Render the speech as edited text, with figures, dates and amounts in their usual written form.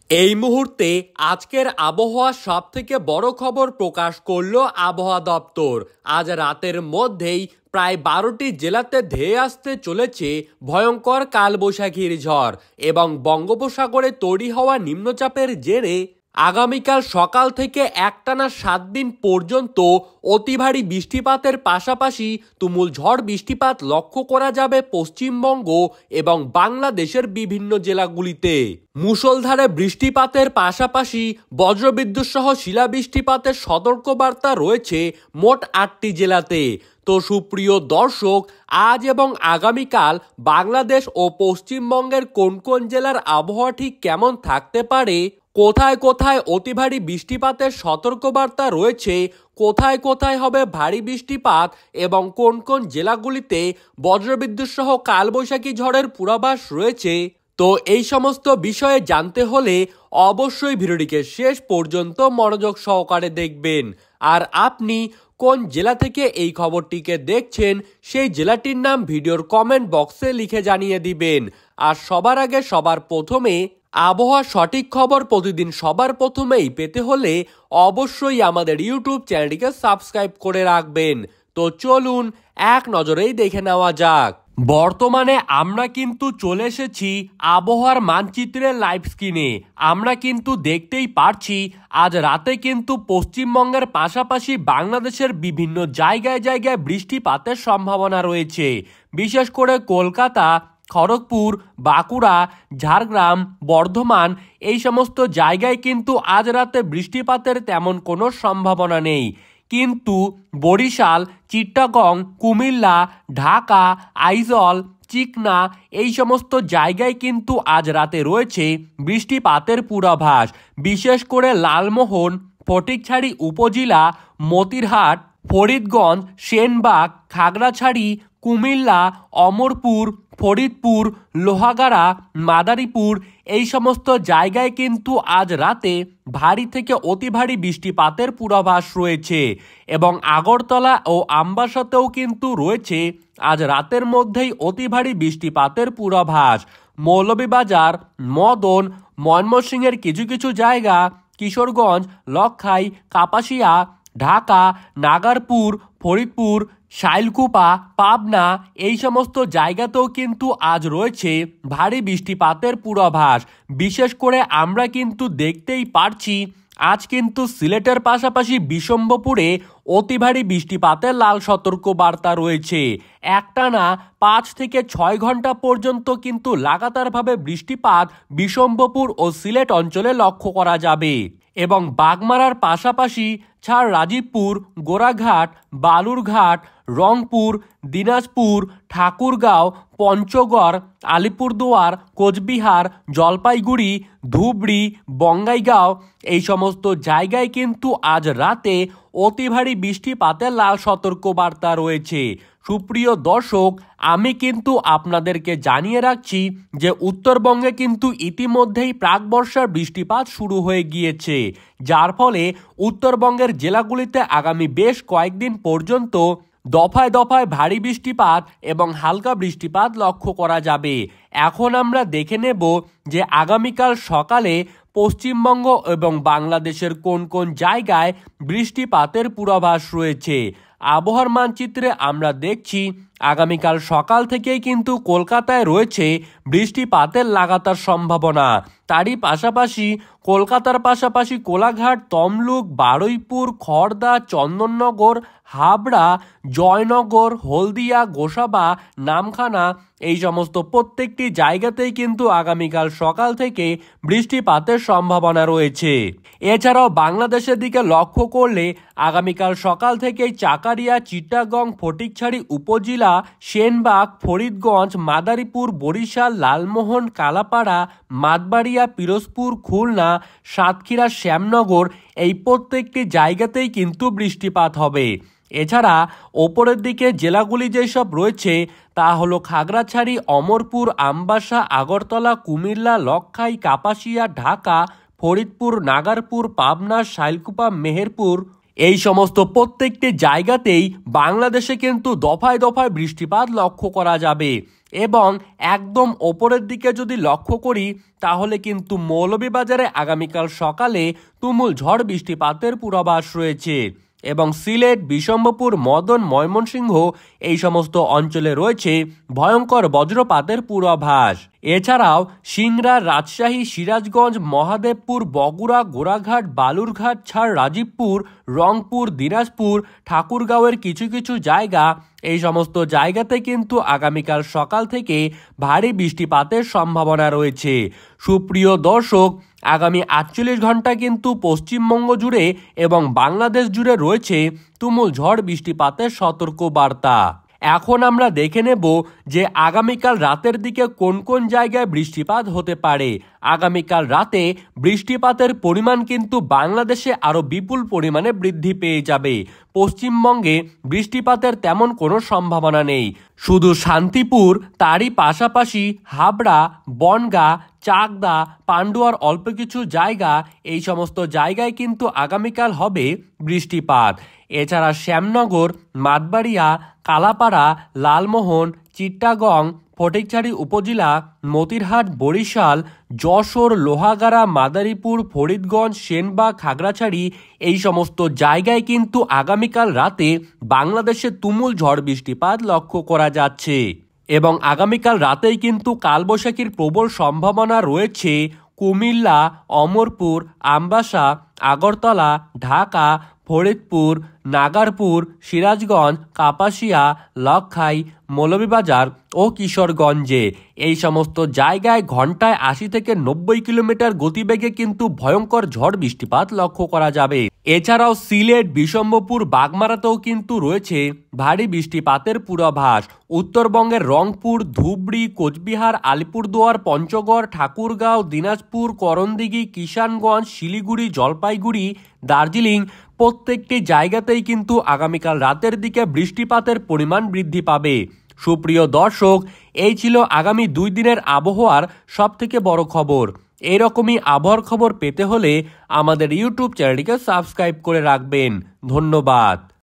এই মুহূর্তে আজকের আবহাওয়ার সবথেকে বড় খবর প্রকাশ করলো আবহাওয়া দপ্তর। আজ রাতের মধ্যেই প্রায় 12টি জেলাতে ধেয়ে আসতে চলেছে ভয়ঙ্কর কালবৈশাখীর ঝড় এবং বঙ্গোপসাগরে তৈরি হওয়া নিম্নচাপের জেরে আগামীকাল সকাল থেকে একটানা 7 দিন পর্যন্ত অতি ভারী বৃষ্টিপাতের পাশাপাশি তুমুল ঝড় বৃষ্টিপাত লক্ষ্য করা যাবে পশ্চিমবঙ্গ এবং বাংলাদেশের বিভিন্ন জেলাগুলিতে। মুষলধারে বৃষ্টিপাতের পাশাপাশি বজ্রবিদ্যুৎ সহ শিলাবৃষ্টিপাতের সতর্কবার্তা রয়েছে মোট 8টি জেলাতে। তো সুপ্রিয় দর্শক, আজ এবং আগামীকাল বাংলাদেশ ও পশ্চিমবঙ্গের কোন কোন জেলার আবহাওয়া ঠিক কেমন থাকতে পারে, কোথায় কোথায় অতি ভারী বৃষ্টিপাতের সতর্কবার্তা রয়েছে, কোথায় কোথায় হবে ভারী বৃষ্টিপাত এবং কোন কোন জেলাগুলিতে বজ্রবিদ্যুৎ সহ কালবৈশাখী ঝড়ের পূর্বাভাস রয়েছে, তো এই সমস্ত বিষয়ে জানতে হলে অবশ্যই ভিডিওটিকে শেষ পর্যন্ত মনোযোগ সহকারে দেখবেন। আর আপনি কোন জেলা থেকে এই খবরটিকে দেখছেন সেই জেলাটির নাম ভিডিওর কমেন্ট বক্সে লিখে জানিয়ে দিবেন। আর সবার আগে সবার প্রথমে আবহাওয়ার সঠিক খবর প্রতিদিন সবার প্রথমেই পেতে হলে অবশ্যই আমাদের ইউটিউব চ্যানেলটিকে সাবস্ক্রাইব করে রাখবেন। তো চলুন এক নজরেই দেখে নেওয়া যাক। বর্তমানে আমরা কিন্তু চলে এসেছি আবহাওয়ার মানচিত্রের লাইভ স্ক্রিনে। আমরা কিন্তু দেখতেই পারছি আজ রাতে কিন্তু পশ্চিমবঙ্গের পাশাপাশি বাংলাদেশের বিভিন্ন জায়গায় জায়গায় বৃষ্টিপাতের সম্ভাবনা রয়েছে। বিশেষ করে কলকাতা, খড়গপুর, বাঁকুড়া, ঝাড়গ্রাম, বর্ধমান এই সমস্ত জায়গায় কিন্তু আজ রাতে বৃষ্টিপাতের তেমন কোনো সম্ভাবনা নেই। কিন্তু বরিশাল, চিটাগং, কুমিল্লা, ঢাকা, আইজল, চিকনা এই সমস্ত জায়গায় কিন্তু আজ রাতে রয়েছে বৃষ্টিপাতের পূর্বাভাস। বিশেষ করে লালমোহন, ফটিকছড়ি উপজেলা, মতিরহাট, ফরিদগঞ্জ, সেনবাগ, খাগড়াছড়ি, কুমিল্লা, অমরপুর, ফরিদপুর, লোহাগাড়া, মাদারীপুর এই সমস্ত জায়গায় কিন্তু আজ রাতে ভারী থেকে অতি ভারী বৃষ্টিপাতের পূর্বাভাস রয়েছে এবং আগরতলা ও আমবাসাতেও কিন্তু রয়েছে আজ রাতের মধ্যেই অতি ভারী বৃষ্টিপাতের পূর্বাভাস। মৌলভীবাজার, মদন, ময়মনসিংহের কিছু কিছু জায়গা, কিশোরগঞ্জ, লক্ষাই, কাপাসিয়া, ঢাকা, নাগারপুর, ফরিদপুর, শাইলকুপা, পাবনা এই সমস্ত জায়গাতেও কিন্তু আজ রয়েছে ভারী বৃষ্টিপাতের পূর্বাভাস। বিশেষ করে আমরা কিন্তু দেখতেই পারছি আজ কিন্তু সিলেটের পাশাপাশি বিশম্বপুরে অতি ভারী বৃষ্টিপাতের লাল সতর্ক বার্তা রয়েছে। একটানা 5 থেকে 6 ঘন্টা পর্যন্ত কিন্তু লাগাতারভাবে বৃষ্টিপাত বিশম্বপুর ও সিলেট অঞ্চলে লক্ষ্য করা যাবে এবং বাগমারার পাশাপাশি ছাড় রাজীবপুর, গোরাঘাট, বালুরঘাট, রংপুর, দিনাজপুর, ঠাকুরগাঁও, পঞ্চগড়, আলিপুরদুয়ার, কোচবিহার, জলপাইগুড়ি, ধুবড়ি, বঙ্গাইগাঁও এই সমস্ত জায়গায় কিন্তু আজ রাতে অতি ভারী বৃষ্টিপাতের লাল সতর্কবার্তা রয়েছে। সুপ্রিয় দর্শক, আমি কিন্তু আপনাদেরকে জানিয়ে রাখছি যে উত্তরবঙ্গে কিন্তু ইতিমধ্যেই প্রাক বর্ষার বৃষ্টিপাত শুরু হয়ে গিয়েছে, যার ফলে উত্তরবঙ্গের জেলাগুলিতে আগামী বেশ কয়েকদিন পর্যন্ত দফায় দফায় ভারী বৃষ্টিপাত এবং হালকা বৃষ্টিপাত লক্ষ্য করা যাবে। এখন আমরা দেখে নেব যে আগামীকাল সকালে পশ্চিমবঙ্গ এবং বাংলাদেশের কোন কোন জায়গায় বৃষ্টিপাতের পূর্বাভাস রয়েছে। আবহাওয়ার মানচিত্রে আমরা দেখছি আগামীকাল সকাল থেকেই কিন্তু কলকাতায় রয়েছে বৃষ্টিপাতের লাগাতার সম্ভাবনা। তারই পাশাপাশি কলকাতার পাশাপাশি কোলাঘাট, তমলুক, বারুইপুর, খড়দা, চন্দননগর, হাবড়া, জয়নগর, হলদিয়া, গোসাবা, নামখানা এই সমস্ত প্রত্যেকটি জায়গাতেই কিন্তু আগামীকাল সকাল থেকে বৃষ্টিপাতের সম্ভাবনা রয়েছে। এছাড়াও বাংলাদেশের দিকে লক্ষ্য করলে আগামীকাল সকাল থেকেই চাকারিয়া, চিটাগং, ফটিকছড়ি উপজেলা, সেনবাগ, ফরিদগঞ্জ, মাদারীপুর, বরিশাল, লালমোহন, কালাপাড়া, মাতবাড়িয়া, পিরোজপুর, খুলনা, সাতক্ষীরা, শ্যামনগর এই প্রত্যেকটি জায়গাতেই কিন্তু বৃষ্টিপাত হবে। এছাড়া ওপরের দিকে জেলাগুলি যেসব রয়েছে তা হলো খাগড়াছড়ি, অমরপুর, আমবাসা, আগরতলা, কুমিল্লা, লক্ষাই, কাপাসিয়া, ঢাকা, ফরিদপুর, নাগারপুর, পাবনা, শাইলকুপা, মেহেরপুর এই সমস্ত প্রত্যেকটি জায়গাতেই বাংলাদেশে কিন্তু দফায় দফায় বৃষ্টিপাত লক্ষ্য করা যাবে। এবং একদম ওপরের দিকে যদি লক্ষ্য করি তাহলে কিন্তু মৌলভীবাজারে আগামীকাল সকালে তুমুল ঝড় বৃষ্টিপাতের পূর্বাভাস রয়েছে এবং সিলেট, বিশম্বরপুর, মদন, ময়মনসিংহ এই সমস্ত অঞ্চলে রয়েছে ভয়ঙ্কর বজ্রপাতের পূর্বাভাস। এছাড়াও সিংড়া, রাজশাহী, সিরাজগঞ্জ, মহাদেবপুর, বগুড়া, গোড়াঘাট, বালুরঘাট ছাড় রাজীবপুর, রংপুর, দিনাজপুর, ঠাকুরগাঁওয়ের কিছু কিছু জায়গা, এই সমস্ত জায়গাতে কিন্তু আগামীকাল সকাল থেকে ভারী বৃষ্টিপাতের সম্ভাবনা রয়েছে। সুপ্রিয় দর্শক, আগামী 48 ঘন্টা কিন্তু পশ্চিমবঙ্গ জুড়ে এবং বাংলাদেশ জুড়ে রয়েছে তুমুল ঝড় বৃষ্টিপাতের সতর্ক বার্তা। এখন আমরা দেখে নেব যে আগামীকাল রাতের দিকে কোন কোন জায়গায় বৃষ্টিপাত হতে পারে। আগামীকাল রাতে বৃষ্টিপাতের পরিমাণ কিন্তু বাংলাদেশে আরও বিপুল পরিমাণে বৃদ্ধি পেয়ে যাবে। পশ্চিমবঙ্গে বৃষ্টিপাতের তেমন কোনো সম্ভাবনা নেই, শুধু শান্তিপুর, তারই পাশাপাশি হাবড়া, বনগাঁ, চাকদা, পান্ডুয়ার অল্প কিছু জায়গা, এই সমস্ত জায়গায় কিন্তু আগামীকাল হবে বৃষ্টিপাত। এছাড়া শ্যামনগর, মাতবাড়িয়া, কালাপাড়া, লালমোহন, চিট্টাগং, ফটিকছড়ি উপজেলা, মতিরহাট, বরিশাল, যশোর, লোহাগাড়া, মাদারীপুর, ফরিদগঞ্জ, সেনবাগ, খাগড়াছড়ি এই সমস্ত জায়গায় কিন্তু আগামীকাল রাতে বাংলাদেশে তুমুল ঝড় বৃষ্টিপাত লক্ষ্য করা যাচ্ছে এবং আগামীকাল রাতেই কিন্তু কালবৈশাখীর প্রবল সম্ভাবনা রয়েছে কুমিল্লা, অমরপুর, আমবাসা, আগরতলা, ঢাকা, ফরিদপুর, নাগারপুর, সিরাজগঞ্জ, কাপাসিয়া, লক্ষাই, মৌলভীবাজার ও কিশোরগঞ্জে। এই সমস্ত জায়গায় ঘন্টায় 80 থেকে 90 কিলোমিটার গতিবেগে কিন্তু ভয়ঙ্কর ঝড় বৃষ্টিপাত লক্ষ্য করা যাবে। এছাড়াও সিলেট, বিশম্বরপুর, বাগমারাতেও কিন্তু রয়েছে ভারী বৃষ্টিপাতের পূর্বাভাস। উত্তরবঙ্গের রংপুর, ধুবড়ি, কোচবিহার, আলিপুরদুয়ার, পঞ্চগড়, ঠাকুরগাঁও, দিনাজপুর, করণদিঘি, কিষানগঞ্জ, শিলিগুড়ি, জলপাইগুড়ি, দার্জিলিং প্রত্যেকটি জায়গাতেই কিন্তু আগামীকাল রাতের দিকে বৃষ্টিপাতের পরিমাণ বৃদ্ধি পাবে। সুপ্রিয় দর্শক, এই ছিল আগামী 2 দিনের আবহাওয়ার সবথেকে বড় খবর। এইরকমই আবহাওয়ার খবর পেতে হলে আমাদের ইউটিউব চ্যানেলটিকে সাবস্ক্রাইব করে রাখবেন। ধন্যবাদ।